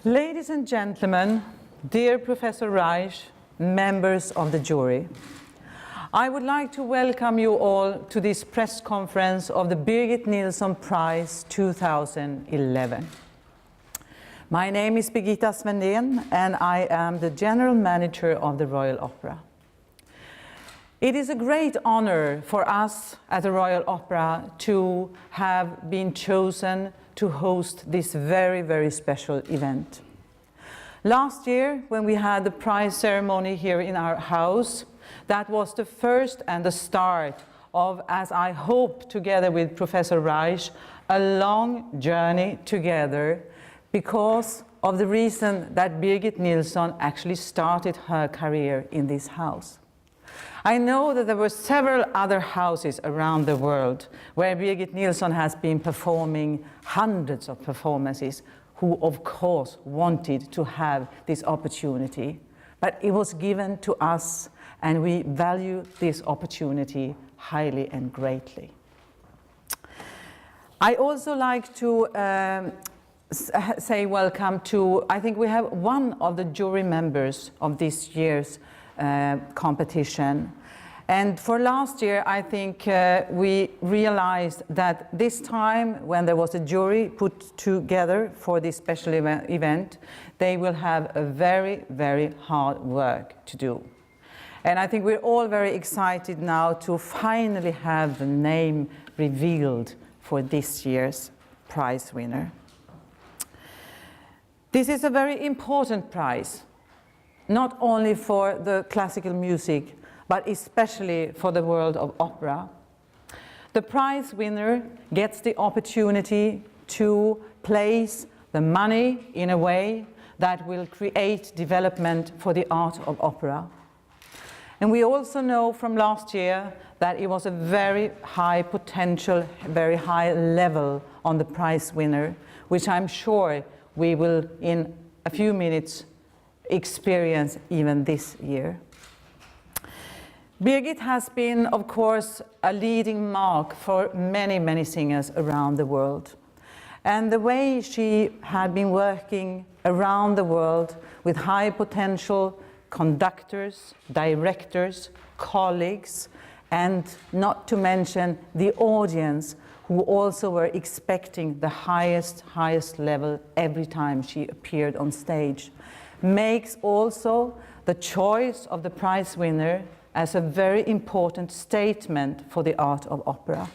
Ladies and gentlemen, dear Professor Reich, members of the jury, I would like to welcome you all to this press conference of the Birgit Nilsson Prize 2011. My name is Birgitta Svendén and I am the General Manager of the Royal Opera. It is a great honor for us at the Royal Opera to have been chosen to host this very, very special event. Last year, when we had the prize ceremony here in our house, that was the first and the start of, as I hope, together with Professor Reich, a long journey together because of the reason that Birgit Nilsson actually started her career in this house. I know that there were several other houses around the world where Birgit Nilsson has been performing hundreds of performances who, of course, wanted to have this opportunity. But it was given to us, and we value this opportunity highly and greatly. I also like to say welcome to, I think we have one of the jury members of this year's competition. And for last year, I think we realized that this time, when there was a jury put together for this special event, they will have a very, very hard work to do. And I think we're all very excited now to finally have the name revealed for this year's prize winner. This is a very important prize, not only for the classical music, but especially for the world of opera. The prize winner gets the opportunity to place the money in a way that will create development for the art of opera. And we also know from last year that it was a very high potential, very high level on the prize winner, which I'm sure we will in a few minutes experience even this year. Birgit has been, of course, a leading mark for many, many singers around the world. And the way she had been working around the world with high potential conductors, directors, colleagues, and not to mention the audience who also were expecting the highest level every time she appeared on stage, makes also the choice of the prize winner as a very important statement for the art of opera.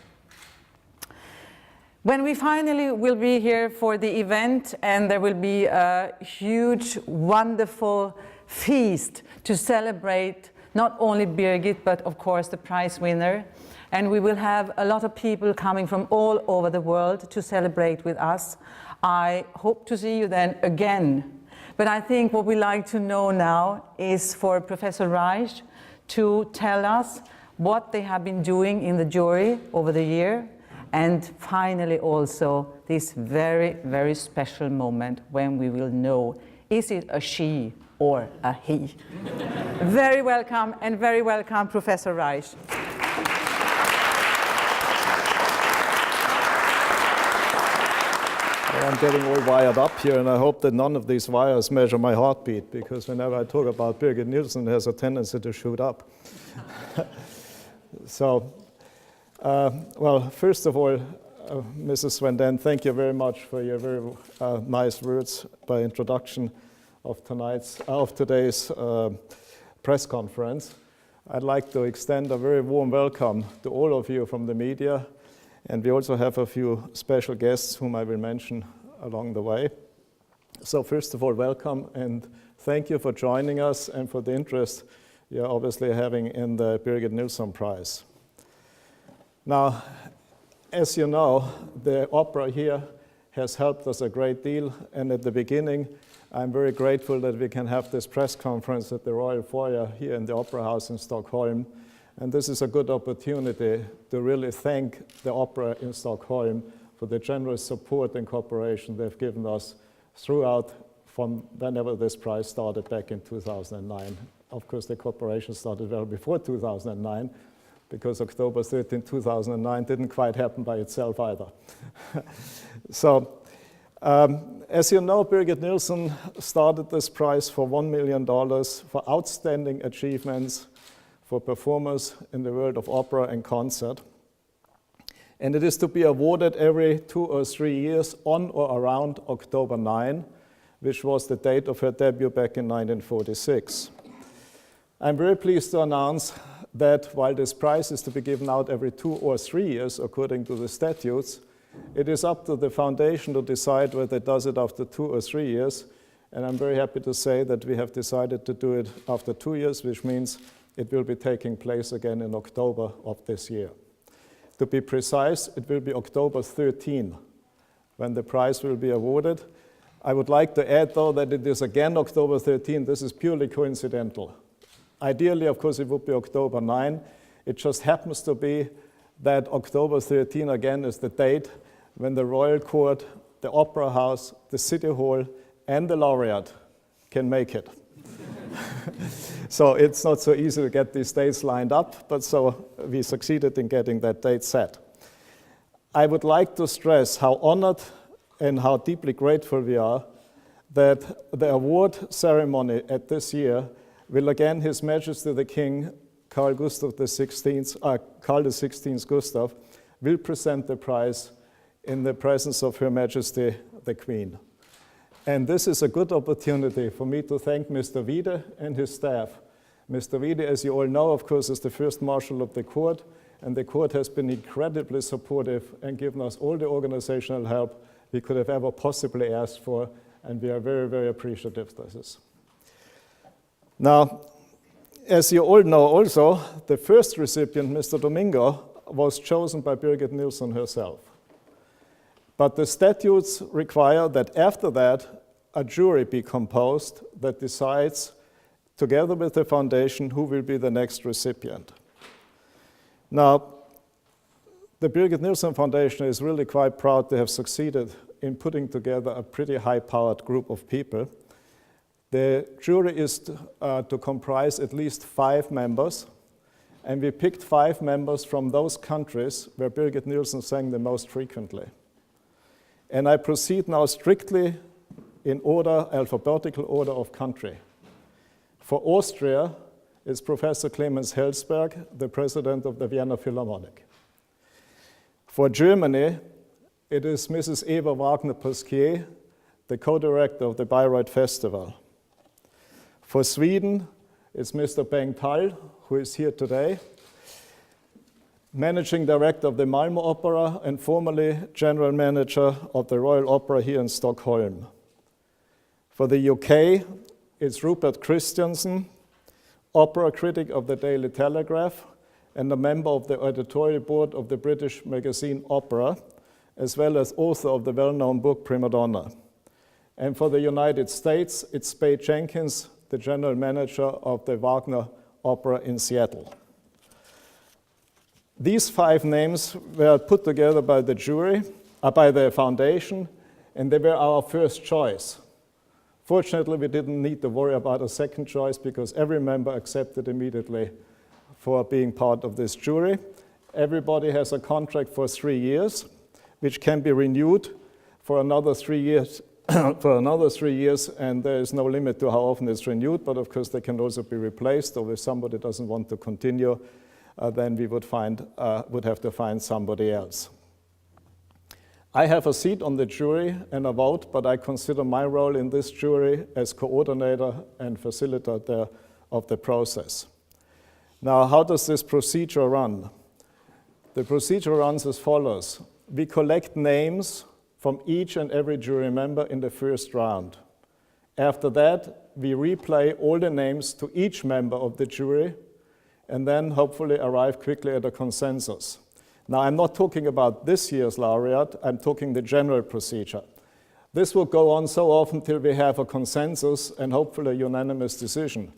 When we finally will be here for the event, and there will be a huge, wonderful feast to celebrate not only Birgit, but of course the prize winner, and we will have a lot of people coming from all over the world to celebrate with us. I hope to see you then again. But I think what we like to know now is for Professor Reich to tell us what they have been doing in the jury over the year, and finally also this very, very special moment when we will know, is it a she or a he? Very welcome, Professor Reich. I'm getting all wired up here, and I hope that none of these wires measure my heartbeat, because whenever I talk about Birgit Nilsson, it has a tendency to shoot up. So, well, first of all, Mrs. Svendén, thank you very much for your very nice words by introduction of today's press conference. I'd like to extend a very warm welcome to all of you from the media. And we also have a few special guests whom I will mention along the way. So first of all, welcome and thank you for joining us and for the interest you're obviously having in the Birgit Nilsson Prize. Now, as you know, the opera here has helped us a great deal, and at the beginning, I'm very grateful that we can have this press conference at the Royal Foyer here in the Opera House in Stockholm. And this is a good opportunity to really thank the opera in Stockholm for the generous support and cooperation they've given us throughout from whenever this prize started back in 2009. Of course, the cooperation started well before 2009, because October 13, 2009 didn't quite happen by itself either. So As you know, Birgit Nilsson started this prize for $1 million for outstanding achievements for performers in the world of opera and concert. And it is to be awarded every 2 or 3 years on or around October 9, which was the date of her debut back in 1946. I'm very pleased to announce that while this prize is to be given out every 2 or 3 years, according to the statutes, it is up to the foundation to decide whether it does it after 2 or 3 years. And I'm very happy to say that we have decided to do it after 2 years, which means it will be taking place again in October of this year. To be precise, it will be October 13 when the prize will be awarded. I would like to add, though, that it is again October 13. This is purely coincidental. Ideally, of course, it would be October 9. It just happens to be that October 13 again is the date when the Royal Court, the Opera House, the City Hall, and the laureate can make it. So it's not so easy to get these dates lined up, but so we succeeded in getting that date set. I would like to stress how honored and how deeply grateful we are that the award ceremony at this year will again His Majesty the King, Carl XVI Gustav, will present the prize in the presence of Her Majesty the Queen. And this is a good opportunity for me to thank Mr. Wiede and his staff. Mr. Wiede, as you all know, of course, is the first Marshal of the Court, and the Court has been incredibly supportive and given us all the organizational help we could have ever possibly asked for, and we are very, very appreciative of this. Now, as you all know also, the first recipient, Mr. Domingo, was chosen by Birgit Nilsson herself. But the statutes require that after that, a jury be composed that decides, together with the foundation, who will be the next recipient. Now, the Birgit Nilsson Foundation is really quite proud to have succeeded in putting together a pretty high-powered group of people. The jury is to comprise at least 5 members, and we picked 5 members from those countries where Birgit Nilsson sang the most frequently. And I proceed now strictly in order, alphabetical order of country. For Austria, it's Professor Clemens Helsberg, the president of the Vienna Philharmonic. For Germany, it is Mrs. Eva Wagner-Pasquier, the co-director of the Bayreuth Festival. For Sweden, it's Mr. Bengt Hall, who is here today, managing director of the Malmö Opera and formerly general manager of the Royal Opera here in Stockholm. For the UK, it's Rupert Christiansen, opera critic of the Daily Telegraph and a member of the editorial board of the British magazine Opera, as well as author of the well-known book Prima Donna. And for the United States, it's Spade Jenkins, the general manager of the Wagner Opera in Seattle. These 5 names were put together by the jury, by the foundation, and they were our first choice. Fortunately, we didn't need to worry about a second choice because every member accepted immediately for being part of this jury. Everybody has a contract for 3 years, which can be renewed for another 3 years, and there is no limit to how often it's renewed, but of course they can also be replaced, or if somebody doesn't want to continue, then we would have to find somebody else. I have a seat on the jury and a vote, but I consider my role in this jury as coordinator and facilitator of the process. Now, how does this procedure run? The procedure runs as follows. We collect names from each and every jury member in the first round. After that, we replay all the names to each member of the jury and then hopefully arrive quickly at a consensus. Now, I'm not talking about this year's laureate, I'm talking the general procedure. This will go on so often till we have a consensus and hopefully a unanimous decision.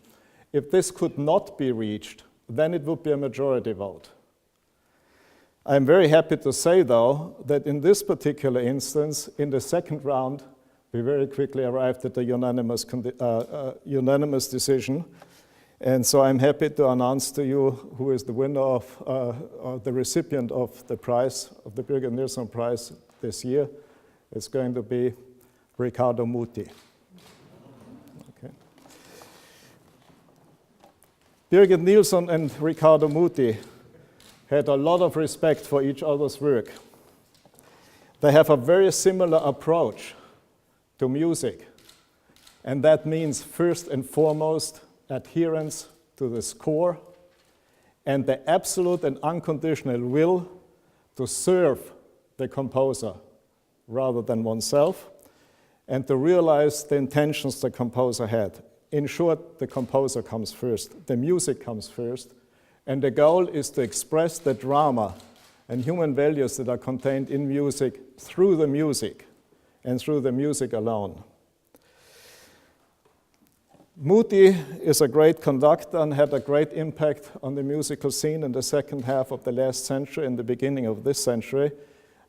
If this could not be reached, then it would be a majority vote. I'm very happy to say, though, that in this particular instance, in the second round, we very quickly arrived at a unanimous decision. And so I'm happy to announce to you who is the winner of the recipient of the prize, of the Birgit Nilsson Prize this year. It's going to be Riccardo Muti. Okay. Birgit Nilsson and Riccardo Muti had a lot of respect for each other's work. They have a very similar approach to music, and that means first and foremost adherence to the score and the absolute and unconditional will to serve the composer rather than oneself, and to realize the intentions the composer had. In short, the composer comes first, the music comes first, and the goal is to express the drama and human values that are contained in music through the music and through the music alone. Muti is a great conductor and had a great impact on the musical scene in the second half of the last century and the beginning of this century.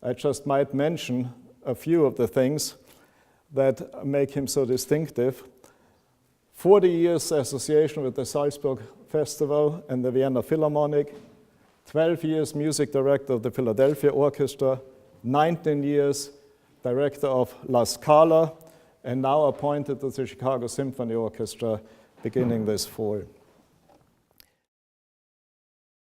I just might mention a few of the things that make him so distinctive. 40 years association with the Salzburg Festival and the Vienna Philharmonic, 12 years music director of the Philadelphia Orchestra, 19 years director of La Scala, and now appointed to the Chicago Symphony Orchestra beginning this fall.